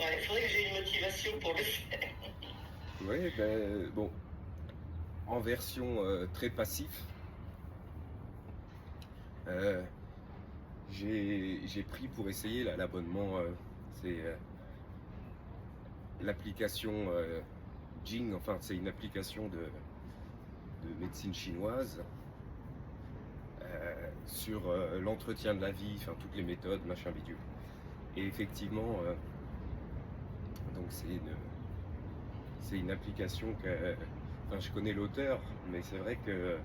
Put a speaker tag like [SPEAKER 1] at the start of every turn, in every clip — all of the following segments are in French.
[SPEAKER 1] Ouais, il faudrait que j'ai une motivation pour le faire.
[SPEAKER 2] Ouais, bon, en version très passif, euh, j'ai pris pour essayer là, l'abonnement, c'est l'application Jing, enfin c'est une application de médecine chinoise sur l'entretien de la vie, enfin toutes les méthodes, machin bidule. Et effectivement, donc c'est une application que, enfin je connais l'auteur, mais c'est vrai que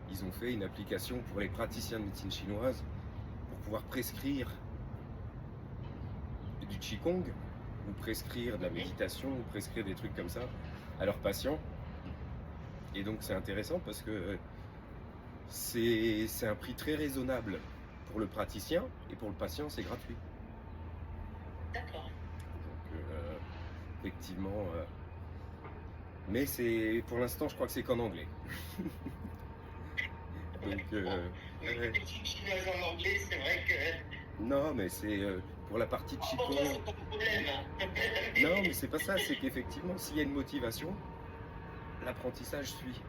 [SPEAKER 2] ils ont fait une application pour les praticiens de médecine chinoise pour pouvoir prescrire du Qigong, ou prescrire de la méditation, ou prescrire des trucs comme ça à leurs patients. Et donc c'est intéressant parce que c'est un prix très raisonnable pour le praticien, et pour le patient c'est gratuit.
[SPEAKER 1] D'accord.
[SPEAKER 2] Donc effectivement, mais c'est pour l'instant je crois que c'est qu'en anglais. Donc
[SPEAKER 1] Bon, oui,
[SPEAKER 2] ouais.
[SPEAKER 1] les petites chinoises en anglais, c'est vrai que.
[SPEAKER 2] Non, mais c'est pour la partie de
[SPEAKER 1] Ah, pour toi,
[SPEAKER 2] Qigong.
[SPEAKER 1] c'est pas un problème, hein.
[SPEAKER 2] Non, mais c'est pas ça, c'est qu'effectivement, s'il y a une motivation, l'apprentissage suit.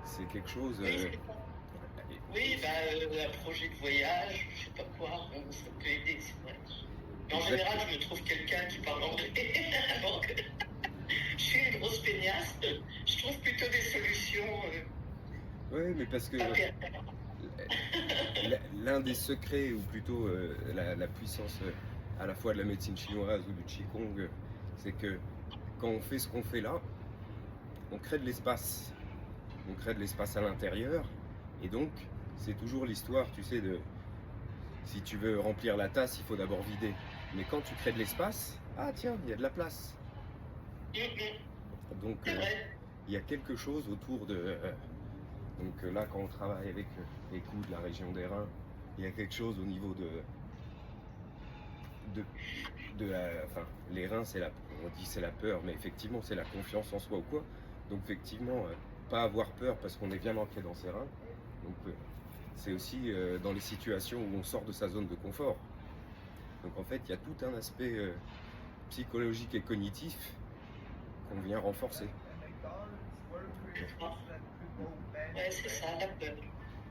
[SPEAKER 2] C'est quelque chose.
[SPEAKER 1] Oui, c'est ça. Oui, bah, un projet de voyage, je sais pas quoi, ça peut aider, c'est vrai. Mais en général,
[SPEAKER 2] Exactement.
[SPEAKER 1] je me trouve quelqu'un qui parle anglais. Donc, je suis une grosse peignasse. Je trouve plutôt des solutions
[SPEAKER 2] Oui, mais parce que
[SPEAKER 1] pas pires.
[SPEAKER 2] l'un des secrets, ou plutôt la puissance à la fois de la médecine chinoise ou du Qigong, c'est que quand on fait ce qu'on fait là, on crée de l'espace. On crée de l'espace à l'intérieur, et donc c'est toujours l'histoire, tu sais, de si tu veux remplir la tasse, il faut d'abord vider. Mais quand tu crées de l'espace, ah tiens, il y a de la place. Donc
[SPEAKER 1] C'est vrai.
[SPEAKER 2] il y a quelque chose autour de. Donc là, quand on travaille avec les coudes, la région des reins, il y a quelque chose au niveau de, enfin, les reins, on dit c'est la peur, mais effectivement, c'est la confiance en soi ou quoi. Donc effectivement, pas avoir peur parce qu'on est bien ancré dans ses reins. Donc c'est aussi dans les situations où on sort de sa zone de confort. Donc en fait, il y a tout un aspect psychologique et cognitif qu'on vient renforcer.
[SPEAKER 1] D'accord. Ouais, c'est ça, la peur.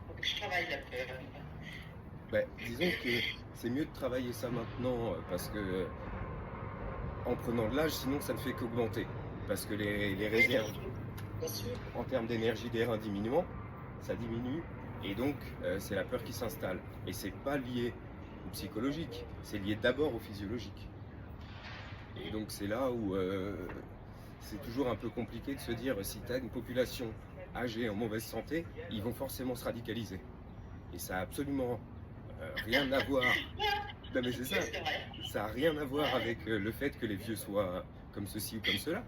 [SPEAKER 1] Donc, je travaille la peur.
[SPEAKER 2] Disons que c'est mieux de travailler ça maintenant parce que en prenant de l'âge, sinon ça ne fait qu'augmenter. Parce que les
[SPEAKER 1] Oui,
[SPEAKER 2] réserves
[SPEAKER 1] bien sûr.
[SPEAKER 2] en termes d'énergie des reins diminuant, ça diminue, et donc c'est la peur qui s'installe. Et c'est pas lié au psychologique, c'est lié d'abord au physiologique. Et donc c'est là où c'est toujours un peu compliqué de se dire, si tu as une population âgée en mauvaise santé, ils vont forcément se radicaliser. Et ça a absolument rien à voir. Non mais c'est
[SPEAKER 1] Oui,
[SPEAKER 2] ça,
[SPEAKER 1] c'est vrai.
[SPEAKER 2] ça n'a rien à voir
[SPEAKER 1] Ouais.
[SPEAKER 2] avec le fait que les vieux soient comme ceci ou comme cela.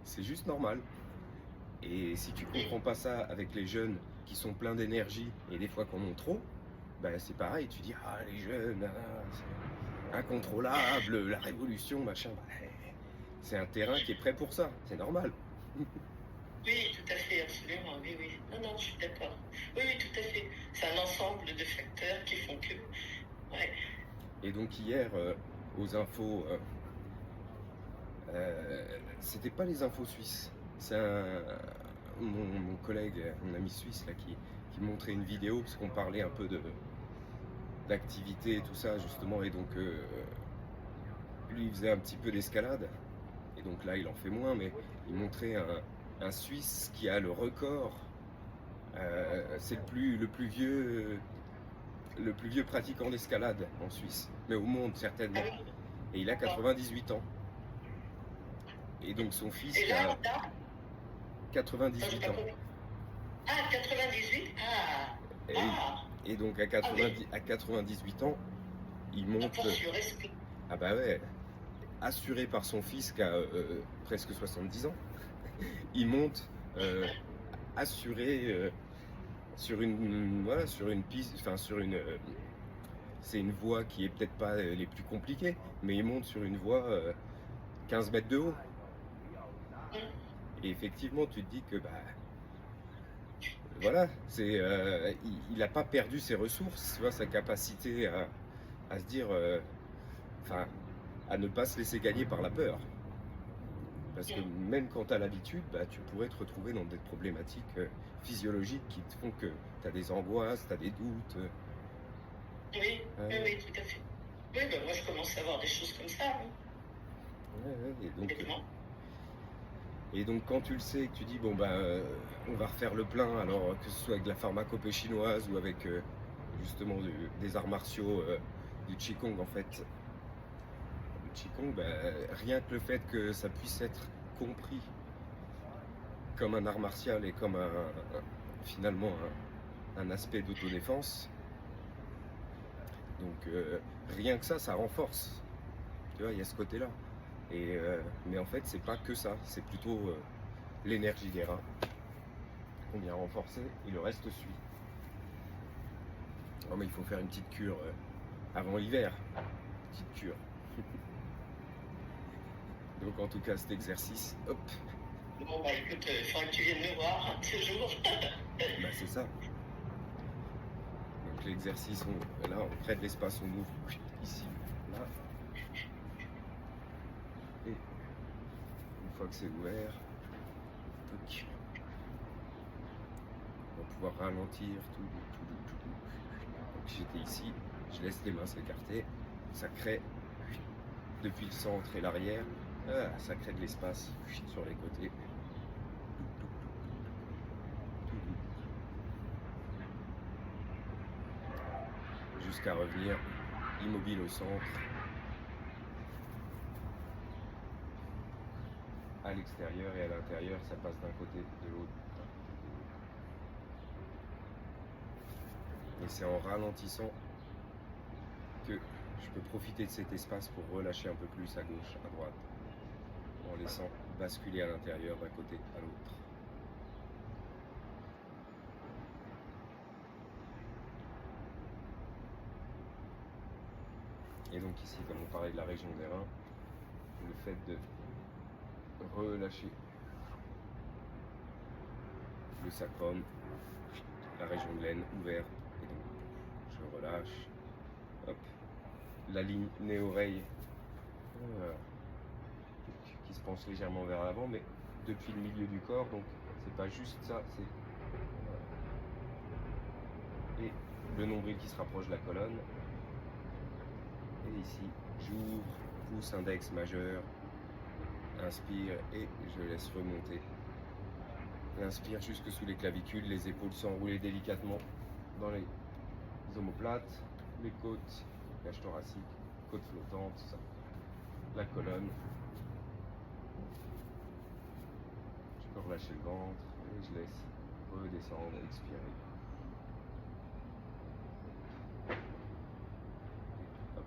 [SPEAKER 2] C'est juste normal. Et si tu comprends pas ça avec les jeunes qui sont pleins d'énergie et des fois qu'on en ont trop, c'est pareil, tu dis ah les jeunes, c'est incontrôlable, la révolution, machin. C'est un terrain qui est prêt pour ça, c'est normal.
[SPEAKER 1] Oui, tout à fait, absolument. Oui, oui. Non, non, je suis d'accord. Oui, oui, tout à fait. C'est un ensemble de facteurs qui font que. Ouais.
[SPEAKER 2] Et donc hier, aux infos, c'était pas les infos suisses, c'est mon collègue, mon ami suisse là qui montrait une vidéo parce qu'on parlait un peu d'activité et tout ça justement, et donc lui il faisait un petit peu d'escalade, et donc là il en fait moins, mais il montrait un Suisse qui a le record, c'est le plus vieux pratiquant d'escalade en Suisse, mais au monde
[SPEAKER 1] Ah
[SPEAKER 2] certainement,
[SPEAKER 1] oui,
[SPEAKER 2] et il a
[SPEAKER 1] d'accord.
[SPEAKER 2] 98 ans. Et donc son fils
[SPEAKER 1] Et
[SPEAKER 2] qui a
[SPEAKER 1] là, non, j'ai
[SPEAKER 2] 98
[SPEAKER 1] pas
[SPEAKER 2] ans.
[SPEAKER 1] compris. Ah, 98? Ah,
[SPEAKER 2] Et,
[SPEAKER 1] ah,
[SPEAKER 2] et donc
[SPEAKER 1] ah oui.
[SPEAKER 2] à 98 ans, il
[SPEAKER 1] La
[SPEAKER 2] monte,
[SPEAKER 1] portion respect.
[SPEAKER 2] ah bah ouais, assuré par son fils qui a presque 70 ans, il monte assuré sur une piste, enfin c'est une voie qui est peut-être pas les plus compliquées, mais il monte sur une voie 15 mètres de haut. Et effectivement, tu te dis que voilà, il n'a pas perdu ses ressources, tu vois, sa capacité à se dire, enfin, à ne pas se laisser gagner par la peur. Parce que même quand tu as l'habitude, bah, tu pourrais te retrouver dans des problématiques physiologiques qui te font que tu as des angoisses, tu as des doutes.
[SPEAKER 1] Oui, oui, tout à fait. Oui, ben moi je commence à avoir des choses comme ça, hein, honnêtement.
[SPEAKER 2] Et donc quand tu le sais, que tu dis, bon ben, on va refaire le plein, alors que ce soit avec de la pharmacopée chinoise ou avec justement des arts martiaux, du Qigong en fait. Le Qigong, ben, rien que le fait que ça puisse être compris comme un art martial et comme finalement un aspect d'autodéfense, donc rien que ça renforce. Tu vois, il y a ce côté-là. Mais en fait, c'est pas que ça, c'est plutôt l'énergie des reins qu'on vient renforcer et le reste suit. Oh, mais il faut faire une petite cure avant l'hiver. Petite cure. Donc en tout cas, cet exercice, hop.
[SPEAKER 1] Bon, bah écoute, il faudra que tu viennes me voir un de ces jours.
[SPEAKER 2] Bah c'est ça. Donc l'exercice, là, on crée de l'espace, on ouvre ici, là. Et une fois que c'est ouvert, toc, on va pouvoir ralentir tout. Donc j'étais ici, je laisse les mains s'écarter, ça crée depuis le centre et l'arrière, ça crée de l'espace sur les côtés. Jusqu'à revenir immobile au centre, à l'extérieur et à l'intérieur, ça passe d'un côté de l'autre. Et c'est en ralentissant que je peux profiter de cet espace pour relâcher un peu plus à gauche, à droite, en laissant basculer à l'intérieur d'un côté à l'autre. Et donc ici, comme on parlait de la région des reins, le fait de relâcher le sacrum, la région de l'aine ouverte, et donc je relâche, hop, la ligne nez-oreille qui se penche légèrement vers l'avant, mais depuis le milieu du corps, donc c'est pas juste ça, c'est et le nombril qui se rapproche de la colonne. Et ici, j'ouvre, pouce index majeur, inspire et je laisse remonter. Inspire jusque sous les clavicules, les épaules s'enrouler délicatement dans les omoplates, les côtes, cage thoracique, côte flottante, ça. La colonne. Je peux relâcher le ventre et je laisse redescendre, expirer. Hop.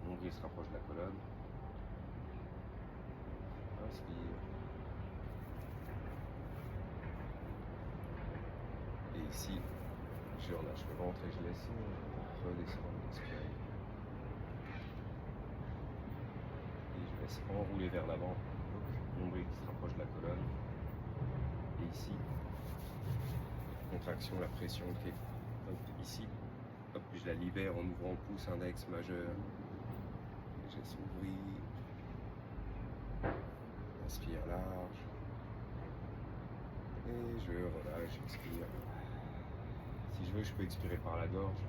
[SPEAKER 2] Nombril se rapproche de la colonne. Inspire. Et ici, je relâche le ventre et je laisse redescendre, expirer. Et je laisse enrouler vers l'avant. Nombril qui se rapproche de la colonne. Et ici, contraction, la pression qui est ici. Hop, je la libère en ouvrant le pouce index majeur. Et je laisse ouvrir. Inspire large. Et je relâche, expire. Si je veux, je peux expirer par la gorge.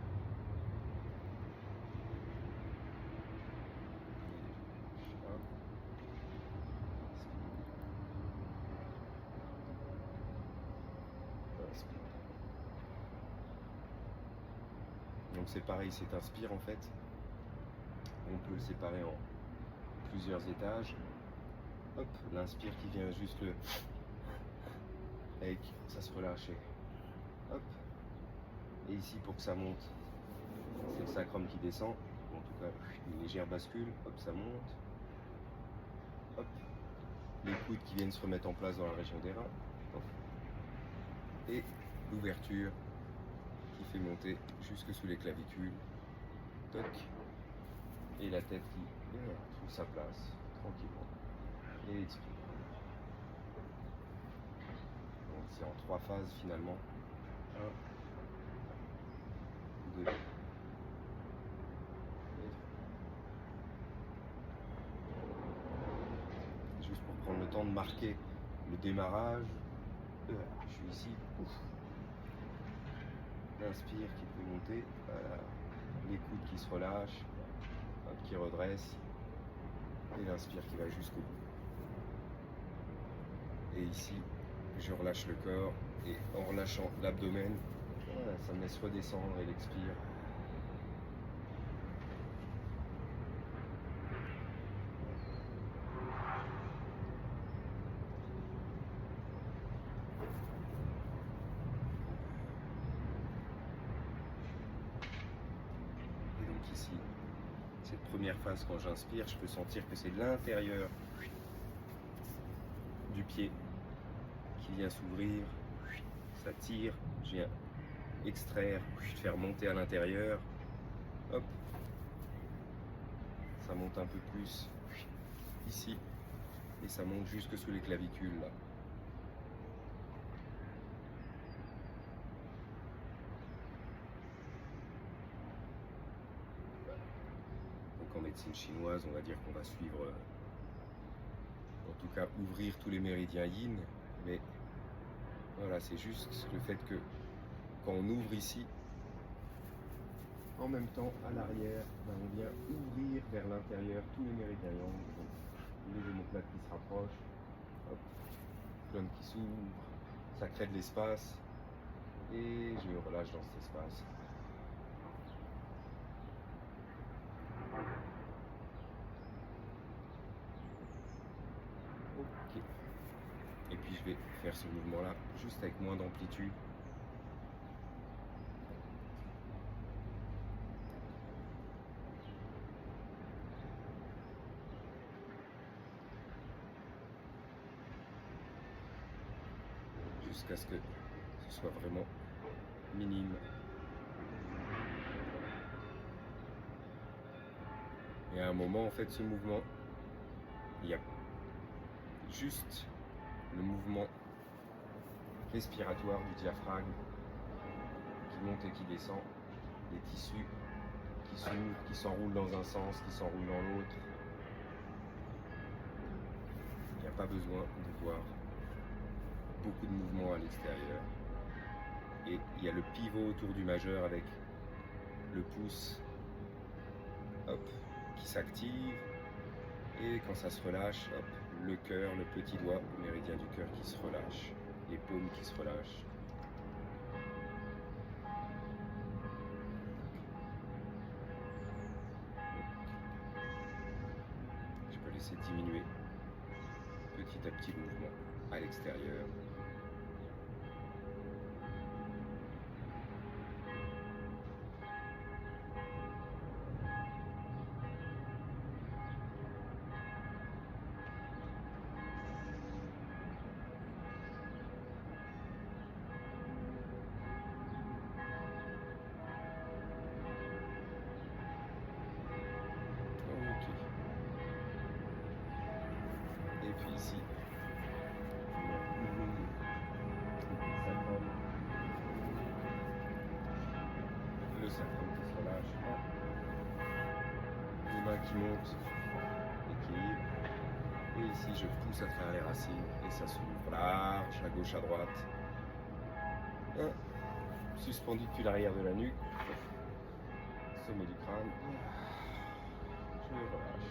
[SPEAKER 2] Donc c'est pareil, c'est inspire en fait. On peut le séparer en plusieurs étages. Hop, l'inspire qui vient juste le... Et ça se relâche. Hop. Et ici pour que ça monte, c'est le sacrum qui descend. En tout cas, une légère bascule. Hop, ça monte. Hop. Les coudes qui viennent se remettre en place dans la région des reins. Hop. Et l'ouverture qui fait monter jusque sous les clavicules. Toc. Et la tête qui trouve sa place tranquillement. Et expire. Donc c'est en 3 phases finalement. 1, 2 et 3. prendre le temps de marquer le démarrage. Je suis ici. Ouf. L'inspire qui peut monter. Voilà. Les coudes qui se relâchent, hop, qui redressent. Et l'inspire qui va jusqu'au bout. Et ici, je relâche le corps. Et en relâchant l'abdomen, voilà, ça me laisse redescendre et l'expire. Et donc ici, cette première phase, quand j'inspire, je peux sentir que c'est l'intérieur du pied qui vient s'ouvrir. Ça tire, je viens extraire, faire monter à l'intérieur. Hop, ça monte un peu plus ici et ça monte jusque sous les clavicules là. Donc en médecine chinoise, on va dire qu'on va suivre, en tout cas ouvrir tous les méridiens yin, mais voilà, c'est juste le fait que quand on ouvre ici, en même temps à l'arrière, on vient ouvrir vers l'intérieur tous les méridiens yang. Donc, les omoplates qui se rapprochent, hop, l'homme qui s'ouvre, ça crée de l'espace et je relâche dans cet espace. Ok. Et puis je vais faire ce mouvement là juste avec moins d'amplitude. Jusqu'à ce que ce soit vraiment minime. Et à un moment, en fait, ce mouvement, il y a juste le mouvement respiratoire du diaphragme qui monte et qui descend, les tissus qui s'ouvrent, qui s'enroulent dans un sens, qui s'enroulent dans l'autre. Il n'y a pas besoin de voir beaucoup de mouvements à l'extérieur. Et il y a le pivot autour du majeur avec le pouce, hop, qui s'active. Et quand ça se relâche, hop, le cœur, le petit doigt, le méridien du cœur qui se relâche, les paumes qui se relâchent. Je peux laisser diminuer petit à petit le mouvement à l'extérieur. Et puis ici, le sacrum qui se relâche, les mains qui montent, équilibre, et ici je pousse à travers les racines et ça s'ouvre large, à gauche, à droite, suspendu depuis l'arrière de la nuque, sommet du crâne, je relâche.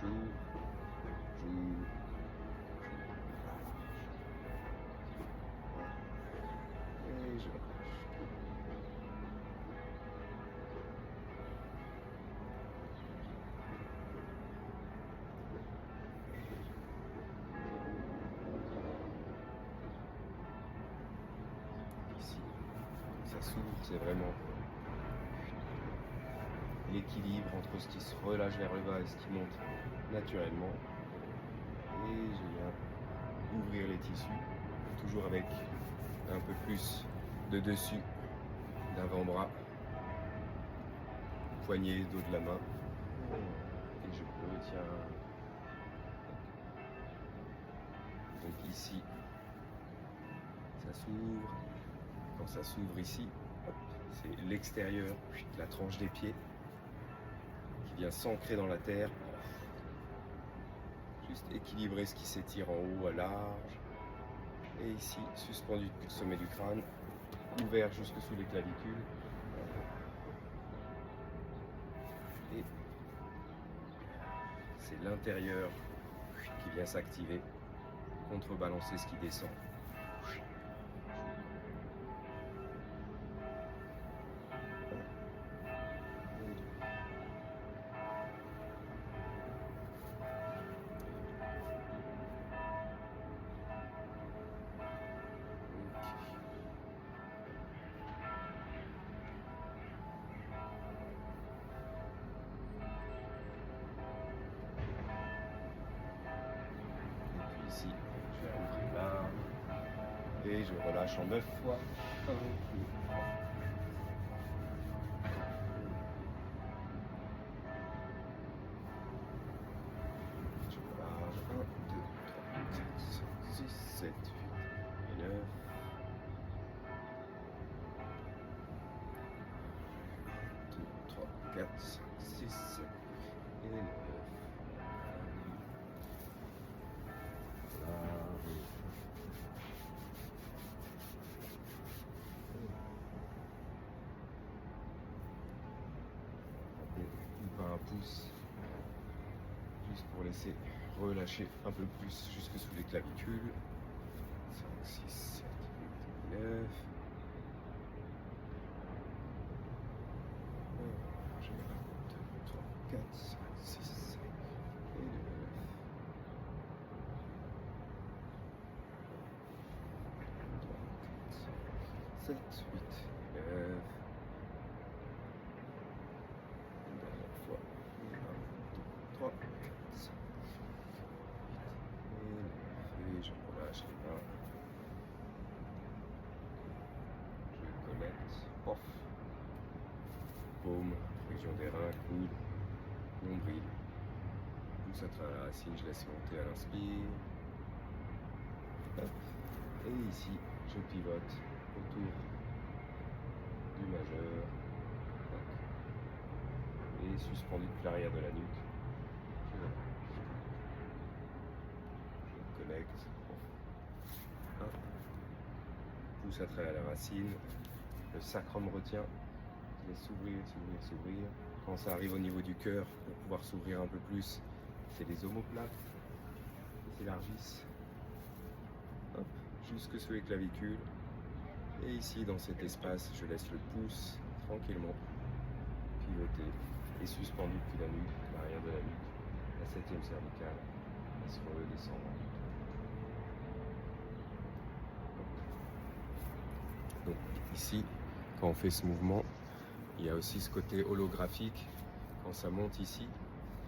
[SPEAKER 2] J'ouvre, j'ouvre, et je relâche. Ici, ça s'ouvre, c'est vraiment l'équilibre entre ce qui se relâche vers le bas et ce qui monte naturellement. Et je viens ouvrir les tissus, toujours avec un peu plus de dessus d'avant-bras, poignet, dos de la main. Et je retiens. Donc ici, ça s'ouvre. Quand ça s'ouvre ici, c'est l'extérieur, la tranche des pieds. qui vient s'ancrer dans la terre. Juste équilibrer ce qui s'étire en haut à large. Et ici, suspendu depuis le sommet du crâne, ouvert jusque sous les clavicules. Et c'est l'intérieur qui vient s'activer, contrebalancer ce qui descend. Ici, je vais ouvrir là et je relâche en 9 fois. 1, 2, 3. Je relâche 1, 2, 3, 4, 5, 6, 7, 8 et 9. 2, 3, 4, 5, 6, 7 et 9. Un pouce juste pour laisser relâcher un peu plus jusque sous les clavicules. 5, 6, 7, 8, 9. Je vais là. 2, 3, 4, 5, 6, 7 et 9. 3, 4, 5, 7, 8, 9. Une dernière fois. 1, 2, 3, 4, 5, 8 et 9. Et je relâche les mains. Je connecte. Pof. Paume, région des reins, coude, nombril. Pousse à travers la racine, je laisse monter à l'inspire. Hop. Et ici, je pivote autour du majeur. Hop. Et suspendu depuis l'arrière de la nuque. Je connecte. Hop. Pousse à travers la racine. Le sacrum retient. Je laisse s'ouvrir, s'ouvrir, s'ouvrir. Quand ça arrive au niveau du cœur, pour pouvoir s'ouvrir un peu plus, c'est les omoplates qui s'élargissent. Hop, jusque sous les clavicules. Et ici, dans cet espace, je laisse le pouce tranquillement pivoter et suspendu depuis la nuque, l'arrière de la nuque, la 7e cervicale, laisse redescendre. Donc ici, quand on fait ce mouvement, il y a aussi ce côté holographique. Quand ça monte ici,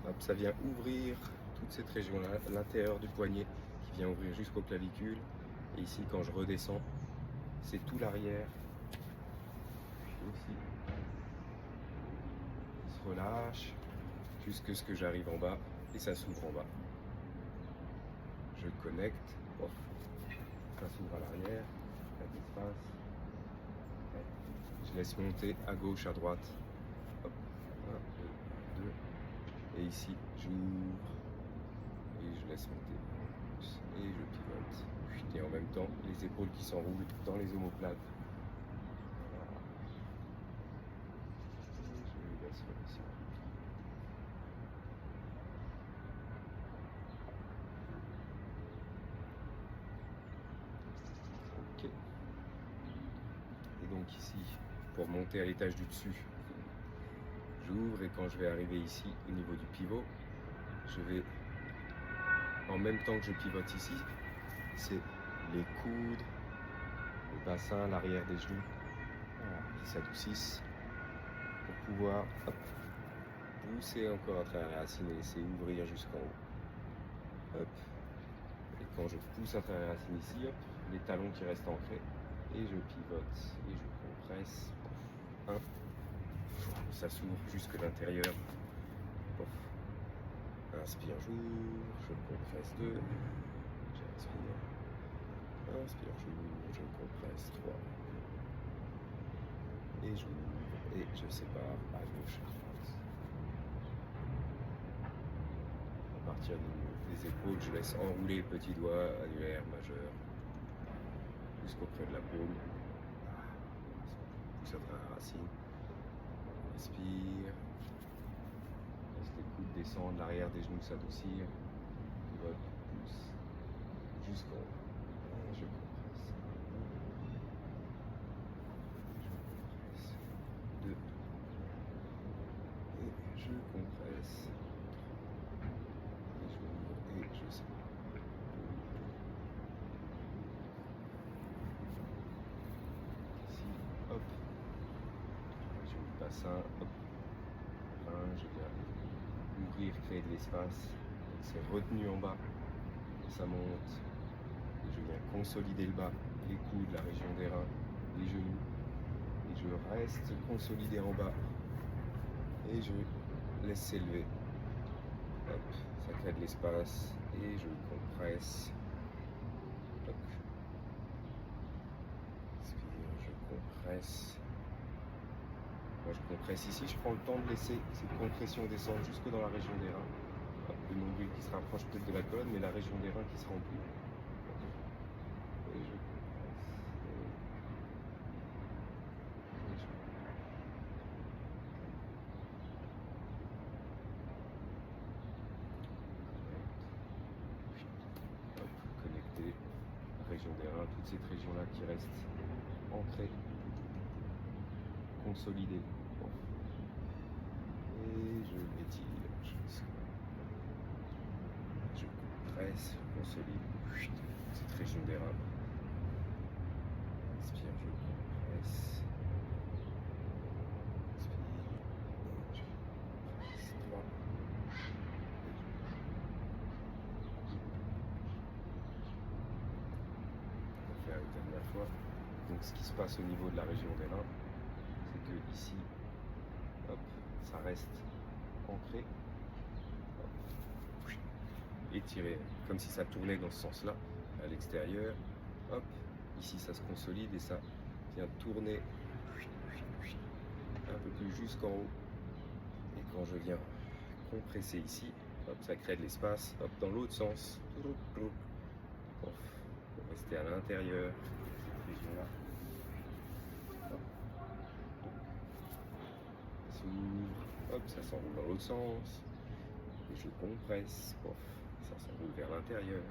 [SPEAKER 2] hop, ça vient ouvrir toute cette région-là, l'intérieur du poignet, qui vient ouvrir jusqu'aux clavicules. Et ici, quand je redescends, c'est tout l'arrière. Aussi. Il se relâche jusque ce que j'arrive en bas et ça s'ouvre en bas. Je connecte. Off. Ça s'ouvre à l'arrière. Il y a de l'espace. Je laisse monter à gauche, à droite. Hop. 1, 2, 2. Et ici, j'ouvre et je laisse monter. Et je pivote. Et en même temps, les épaules qui s'enroulent dans les omoplates. Voilà. Et je laisse redescendre. Ok. Et donc ici, pour monter à l'étage du dessus, j'ouvre et quand je vais arriver ici, au niveau du pivot, je vais, en même temps que je pivote ici, c'est les coudes, le bassin, l'arrière des genoux, voilà, qui s'adoucissent pour pouvoir hop, pousser encore à travers la racine et laisser ouvrir jusqu'en haut. Hop. Et quand je pousse à travers la racine ici, hop, les talons qui restent ancrés, et je pivote et je compresse. 1, ça s'ouvre jusque l'intérieur. Inspire, j'ouvre, je compresse 2, j'inspire, inspire, j'ouvre, je compresse 3, et j'ouvre, et je sépare à gauche, à droite. partir des épaules, je laisse enrouler le petit doigt, annulaire, majeur, jusqu'au creux de la paume. Pousse à travers la racine. Inspire. Laisse les coudes descendre, l'arrière des genoux s'adoucir. Pivote, pousse jusqu'en haut. Et je compresse. Je compresse. 2. Et je compresse. Et j'ouvre et je serre. Ici, hop. Je ouvre le bassin, hop. Je viens ouvrir, créer de l'espace. C'est retenu en bas. Et ça monte. Et je viens consolider le bas, les coudes, la région des reins, les genoux. Et je reste consolidé en bas. Et je laisse s'élever. Hop, ça crée de l'espace. Et je compresse. Hop. Inspire, je compresse. Moi je compresse ici, je prends le temps de laisser cette compression descendre jusque dans la région des reins. Hop, le nombril qui se rapproche peut-être de la colonne, mais la région des reins qui se remplit. Et je compresse. Et je hop, connecté. La région des reins, toute cette région-là qui reste ancrée, consolidée. Et je m'étire. Je compresse, je consolide cette région des reins. Inspire, je compresse. Inspire, je compresse. 3. On va faire une dernière fois. Donc ce qui se passe au niveau de la région des reins, c'est que ici, hop, ça reste ancré. Hop. Étiré, comme si ça tournait dans ce sens-là, à l'extérieur. Hop, ici ça se consolide et ça vient tourner un peu plus jusqu'en haut. Et quand je viens compresser ici, hop, ça crée de l'espace. Hop, dans l'autre sens. Pour rester à l'intérieur de cette région-là. S'ouvre, hop, ça s'enroule dans l'autre sens. Et je compresse, pof, ça s'enroule vers l'intérieur.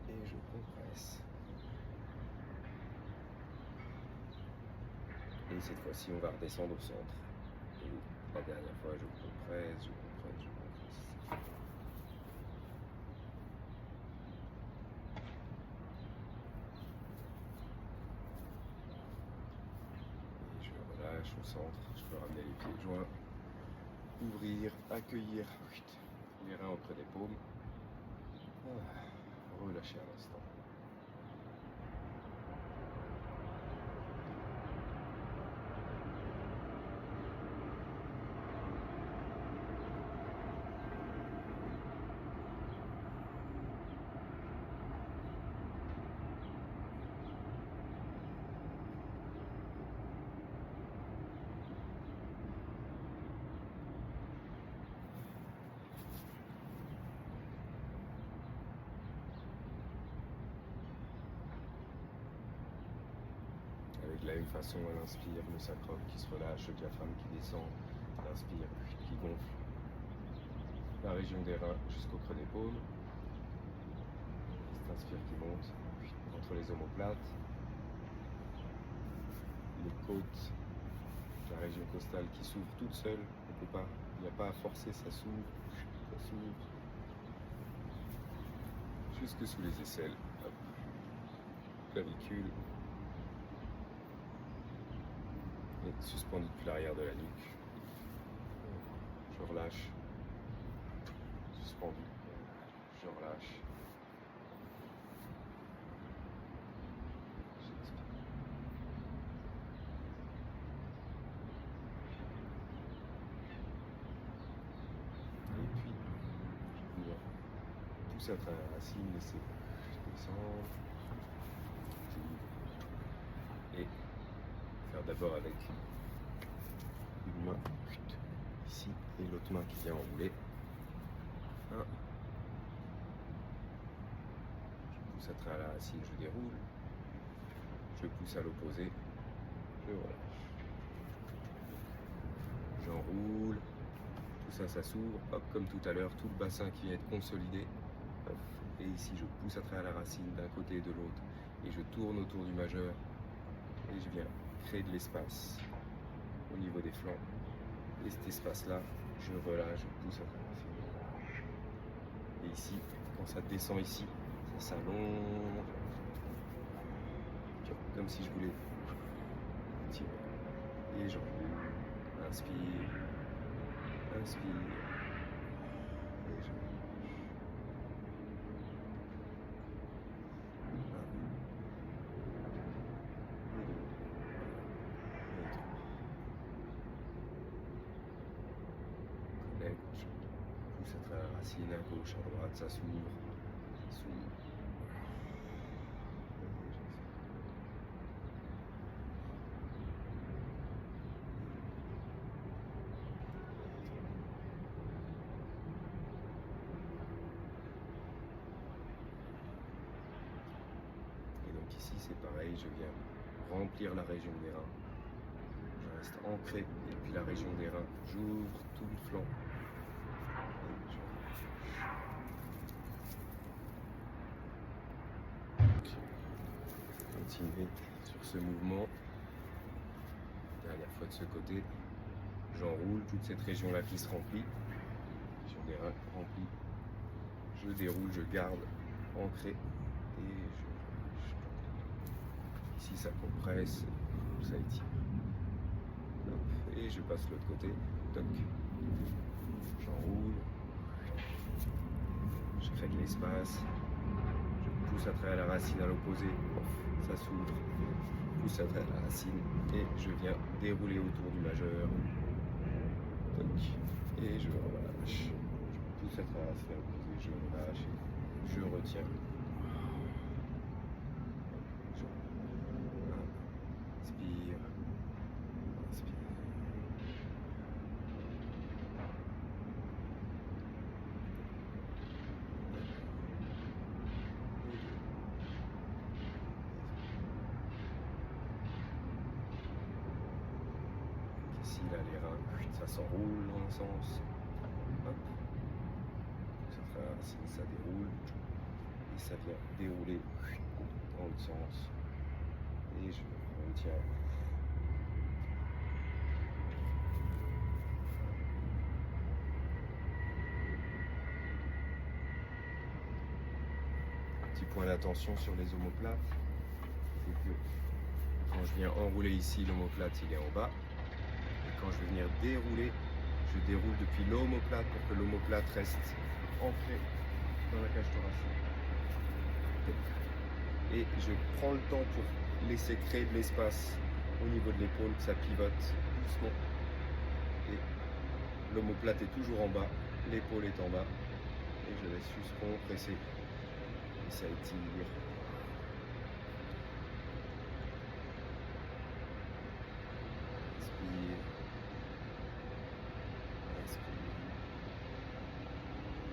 [SPEAKER 2] Et je compresse. Et cette fois-ci, on va redescendre au centre. Et la dernière fois, je compresse, je compresse, je compresse. Et je relâche au centre. Je peux ramener les pieds joints. Ouvrir, accueillir les reins auprès des paumes. Relâcher à l'instant. Avec de la même façon, elle inspire, le sacrum qui se relâche, le diaphragme qui descend, elle inspire, qui gonfle la région des reins jusqu'au creux des paumes. Cette inspire qui monte entre les omoplates, les côtes, la région costale qui s'ouvre toute seule. On peut pas, il n'y a pas à forcer, ça s'ouvre, jusque sous les aisselles. Hop. Clavicule. Et suspendu depuis l'arrière de la nuque. Je relâche. Suspendu. Je relâche. J'expire. Et puis, je vais venir pousser à travers la racine, laisser descendre. Et faire d'abord avec une main ici et l'autre main qui vient enrouler. 1. Je pousse à travers la racine, je déroule. Je pousse à l'opposé, je relâche. J'enroule. Tout ça, ça s'ouvre. Hop, comme tout à l'heure, tout le bassin qui vient être consolidé. Hop. Et ici, je pousse à travers la racine d'un côté et de l'autre. Et je tourne autour du majeur. Et je viens créer de l'espace au niveau des flancs. Et cet espace-là, je relâche, je pousse à travers la racine. Et ici, quand ça descend ici, ça s'allonge. Comme si je voulais tirer. Et j'enroule. Inspire. Inspire. Et je relâche. 1. Et 2. Et 3. Connecte. Je pousse à travers la racine à gauche, à droite, ça s'ouvre. Ça s'ouvre. Ici c'est pareil, je viens remplir la région des reins. Je reste ancré et puis la région des reins, j'ouvre tout le flanc. Continuer sur ce mouvement. Dernière fois de ce côté. J'enroule toute cette région là qui se remplit. Région des reins remplie. Je déroule, je garde ancré et je ici ça compresse, ça étire. Hop, et je passe l'autre côté. Toc. J'enroule. Je crée de l'espace. Je pousse à travers la racine à l'opposé. Ça s'ouvre. Je pousse à travers la racine et je viens dérouler autour du majeur. Toc. Et je relâche. Je pousse à travers la racine à l'opposé. Je relâche. Et je retiens. Inspire. Inspire. Ici, là, les reins, ça s'enroule dans un sens. Hop. Ça traverse, ça déroule. Et ça vient dérouler dans l'autre sens. Et je retiens. Petit point d'attention sur les omoplates, c'est que quand je viens enrouler ici, l'omoplate il est en bas. Et quand je vais venir dérouler, je déroule depuis l'omoplate pour que l'omoplate reste ancrée dans la cage thoracique. Et je prends le temps pour laisser créer de l'espace au niveau de l'épaule, que ça pivote doucement. Et l'omoplate est toujours en bas, l'épaule est en bas. Et je laisse juste compresser. Et ça étire. Inspire. Inspire.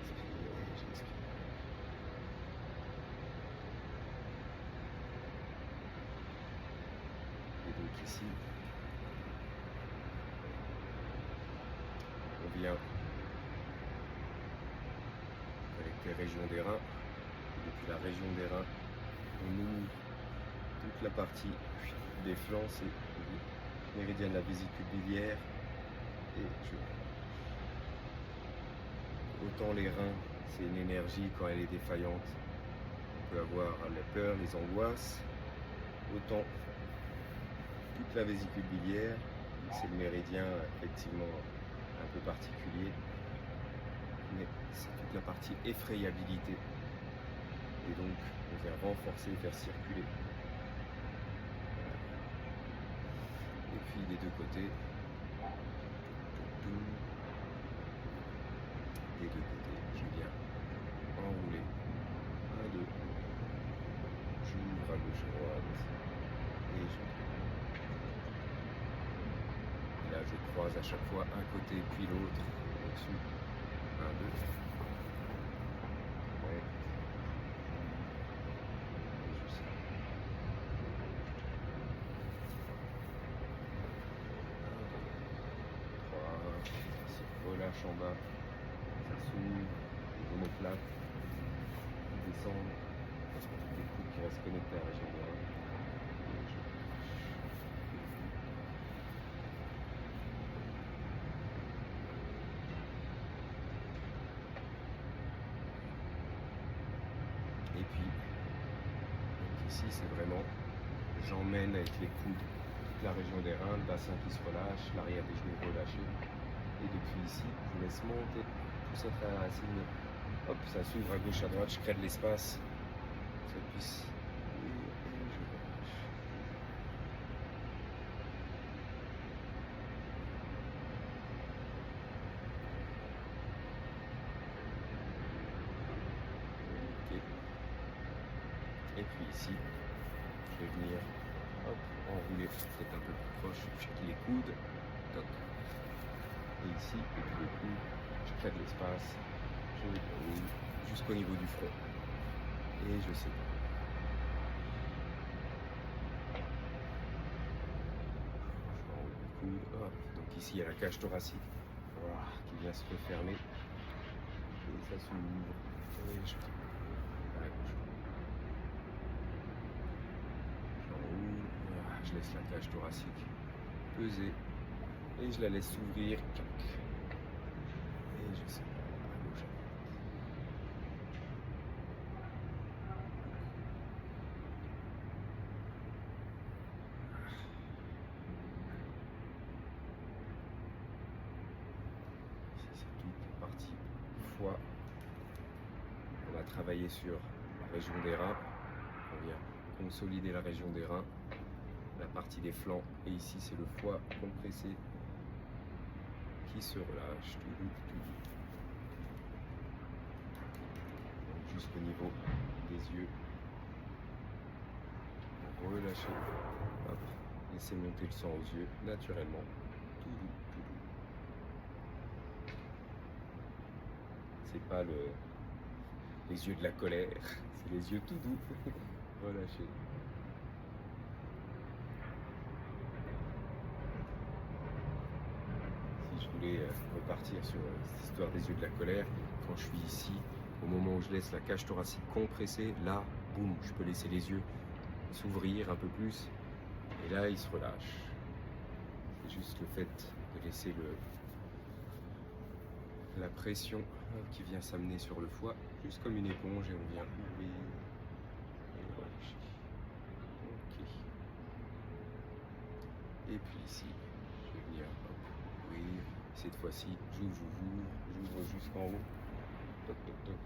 [SPEAKER 2] Inspire. J'expire. Et donc ici, on vient avec les régions des reins. Depuis la région des reins, on ouvre toute la partie des flancs, c'est le méridien de la vésicule biliaire. Et autant les reins, c'est une énergie quand elle est défaillante. On peut avoir la peur, les angoisses. Autant toute la vésicule biliaire, c'est le méridien effectivement un peu particulier. Mais c'est toute la partie effrayabilité. Et donc, on vient renforcer, faire circuler. Et puis, des deux côtés. Des deux côtés, je viens enrouler. 1, 2. J'ouvre à gauche, à droite. Et je. Et là, je croise à chaque fois un côté puis l'autre. Au-dessus. 1, 2. relâche en bas, ça s'ouvre, les omoplates qui descendent, les coudes qui restent connectés à la région des reins. Et puis, donc ici, c'est vraiment, j'emmène avec les coudes toute la région des reins, le bassin qui se relâche, l'arrière des genoux relâché. Et depuis ici, je laisse monter tout cette racine. Hop, ça s'ouvre à gauche, à droite, je crée de l'espace. Ça puisse. Et je relâche. Ok. Et puis ici, je vais venir hop, enrouler peut-être un peu plus proche, je quitte les coudes. Toc. Et ici, et puis les coudes, je crée de l'espace, je roule jusqu'au niveau du front. Et je sépare. Je m'enroule les coudes, hop. Donc ici, il y a la cage thoracique qui vient se refermer. Et ça s'ouvre. Et je j'enroule. Je laisse la cage thoracique peser. Et je la laisse s'ouvrir. Et je sépare à gauche. C'est toute partie foie. On va travailler sur la région des reins. On vient consolider la région des reins, la partie des flancs. Et ici, c'est le foie compressé qui se relâche tout doux, tout doux. Donc jusqu'au niveau des yeux. Relâchez. Hop. Laissez monter le sang aux yeux naturellement. Tout doux, tout doux. C'est pas les yeux de la colère, c'est les yeux tout doux. Relâchez. Si je voulais repartir sur cette histoire des yeux de la colère, quand je suis ici, au moment où je laisse la cage thoracique compressée, là, boum, je peux laisser les yeux s'ouvrir un peu plus. Et là, ils se relâchent. C'est juste le fait de laisser la pression qui vient s'amener sur le foie, juste comme une éponge, et on vient ouvrir et relâcher. Ok. Et puis ici, je vais venir ouvrir. Cette fois-ci, j'ouvre jusqu'en haut. Toc, toc, toc.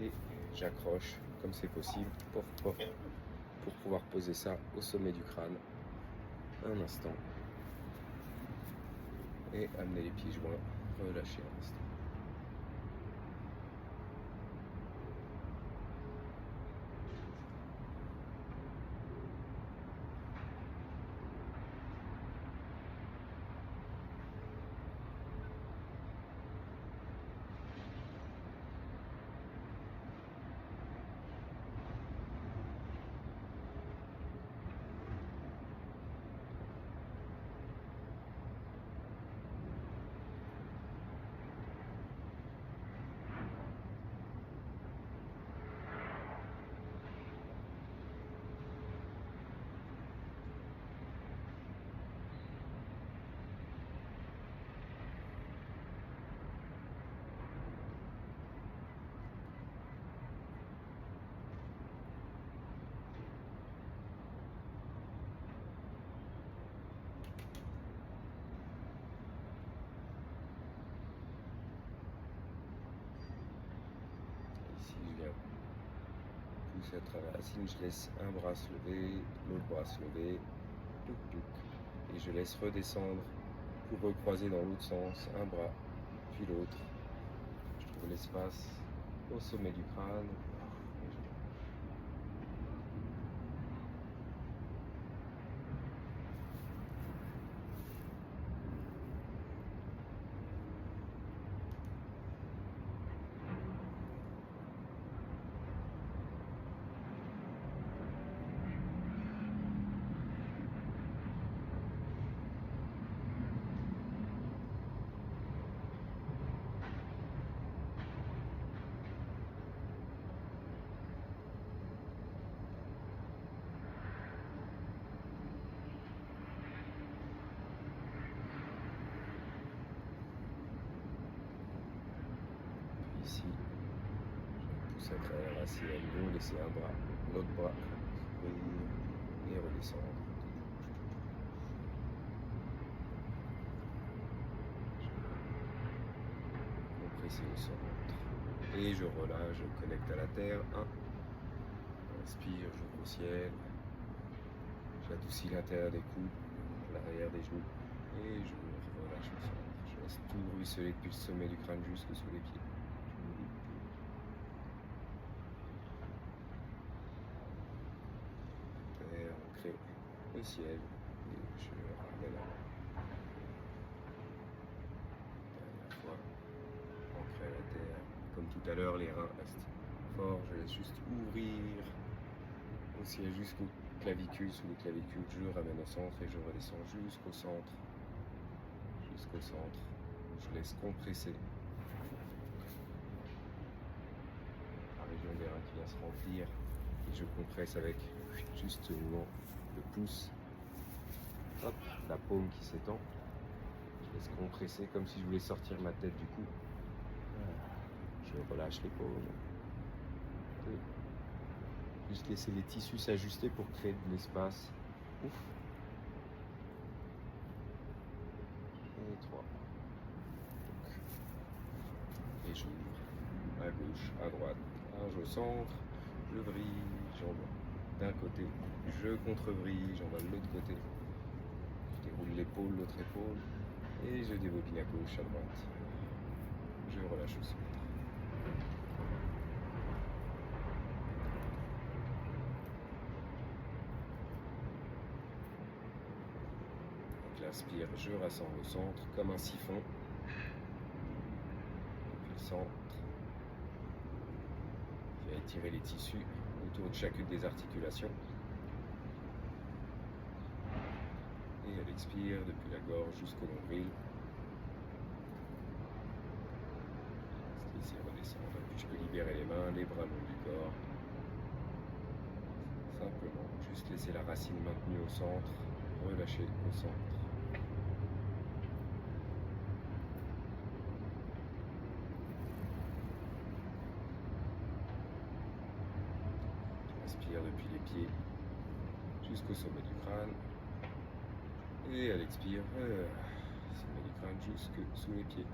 [SPEAKER 2] Et j'accroche comme c'est possible pour pouvoir poser ça au sommet du crâne. Un instant. Et amener les pieds joints, relâcher un instant. Ici, je viens pousser à travers la cime, je laisse un bras se lever, l'autre bras se lever, touc, touc, et je laisse redescendre pour recroiser dans l'autre sens, un bras, puis l'autre. Je trouve l'espace au sommet du crâne. contraire, assis à nouveau, laissez un bras, l'autre bras, et redescendre. Compressez au centre. Et je relâche, je connecte à la terre. 1. Inspire, j'ouvre au ciel. J'adoucis l'intérieur des coudes, l'arrière des genoux. Et je relâche au centre. Je laisse tout ruisseler depuis le sommet du crâne jusque sous les pieds. Terre, ancré au ciel. Et je ramène à la dernière fois. Ancré à la terre. Comme tout à l'heure, les reins restent forts. Je laisse juste ouvrir au ciel jusqu'au clavicule. Sous les clavicules, je ramène au centre et je redescends jusqu'au centre. Jusqu'au centre. Je laisse compresser. La région des reins qui vient se remplir. Et je compresse avec justement le pouce. Hop, la paume qui s'étend. Je laisse compresser comme si je voulais sortir ma tête du cou. Je relâche les paumes. Juste laisser les tissus s'ajuster pour créer de l'espace. Ouf. Et 3. Et j'ouvre à gauche, à droite. Je au centre, je vrille, j'envoie d'un côté, je contre-vrille, j'envoie de l'autre côté. Je déroule l'épaule, l'autre épaule, et je débobine à gauche, à droite. Je relâche au centre. Donc l'inspire, je rassemble au centre comme un siphon. Depuis le centre. Je vais étirer les tissus autour de chacune des articulations. Et à l'expire, depuis la gorge jusqu'au nombril. Laissez redescendre. Puis je peux libérer les mains, les bras le long du corps. Simplement, juste laisser la racine maintenue au centre, relâcher au centre. Inspire depuis les pieds jusqu'au sommet du crâne. Et à l'expire, sommet du crâne jusque sous les pieds.